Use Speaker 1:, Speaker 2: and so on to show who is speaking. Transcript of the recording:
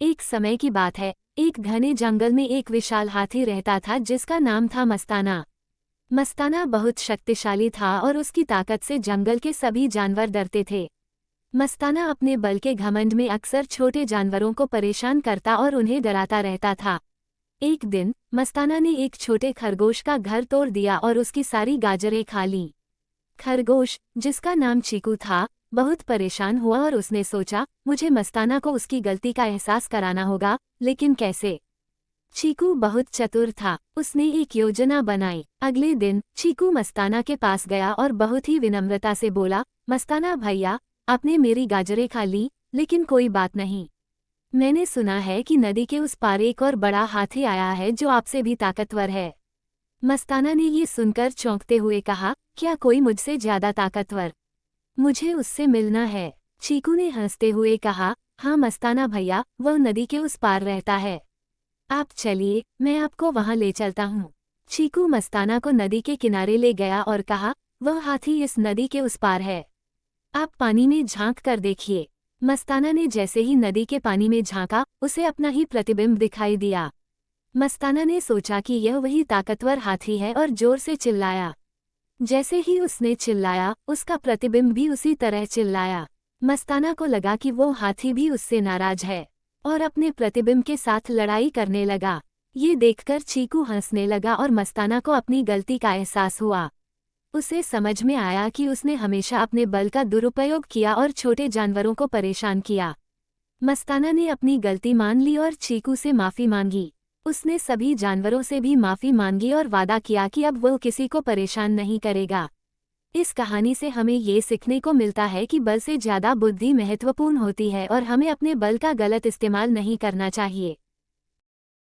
Speaker 1: एक समय की बात है। एक घने जंगल में एक विशाल हाथी रहता था जिसका नाम था मस्ताना। मस्ताना बहुत शक्तिशाली था और उसकी ताकत से जंगल के सभी जानवर डरते थे। मस्ताना अपने बल के घमंड में अक्सर छोटे जानवरों को परेशान करता और उन्हें डराता रहता था। एक दिन मस्ताना ने एक छोटे खरगोश का घर तोड़ दिया और उसकी सारी गाजरें खा लीं। खरगोश, जिसका नाम चीकू था, बहुत परेशान हुआ और उसने सोचा, मुझे मस्ताना को उसकी गलती का एहसास कराना होगा, लेकिन कैसे? चीकू बहुत चतुर था। उसने एक योजना बनाई। अगले दिन चीकू मस्ताना के पास गया और बहुत ही विनम्रता से बोला, मस्ताना भैया, आपने मेरी गाजरें खा ली, लेकिन कोई बात नहीं। मैंने सुना है कि नदी के उस पार एक और बड़ा हाथी आया है जो आपसे भी ताकतवर है। मस्ताना ने ये सुनकर चौंकते हुए कहा, क्या कोई मुझसे ज्यादा ताकतवर? मुझे उससे मिलना है। चीकू ने हंसते हुए कहा, हाँ मस्ताना भैया, वह नदी के उस पार रहता है। आप चलिए, मैं आपको वहां ले चलता हूँ। चीकू मस्ताना को नदी के किनारे ले गया और कहा, वह हाथी इस नदी के उस पार है। आप पानी में झांक कर देखिए। मस्ताना ने जैसे ही नदी के पानी में झांका, उसे अपना ही प्रतिबिंब दिखाई दिया। मस्ताना ने सोचा कि यह वही ताकतवर हाथी है और जोर से चिल्लाया। जैसे ही उसने चिल्लाया, उसका प्रतिबिंब भी उसी तरह चिल्लाया। मस्ताना को लगा कि वो हाथी भी उससे नाराज है और अपने प्रतिबिंब के साथ लड़ाई करने लगा। ये देखकर चीकू हंसने लगा और मस्ताना को अपनी गलती का एहसास हुआ। उसे समझ में आया कि उसने हमेशा अपने बल का दुरुपयोग किया और छोटे जानवरों को परेशान किया। मस्ताना ने अपनी गलती मान ली और चीकू से माफी मांगी। उसने सभी जानवरों से भी माफी मांगी और वादा किया कि अब वो किसी को परेशान नहीं करेगा। इस कहानी से हमें ये सीखने को मिलता है कि बल से ज्यादा बुद्धि महत्वपूर्ण होती है और हमें अपने बल का गलत इस्तेमाल नहीं करना चाहिए।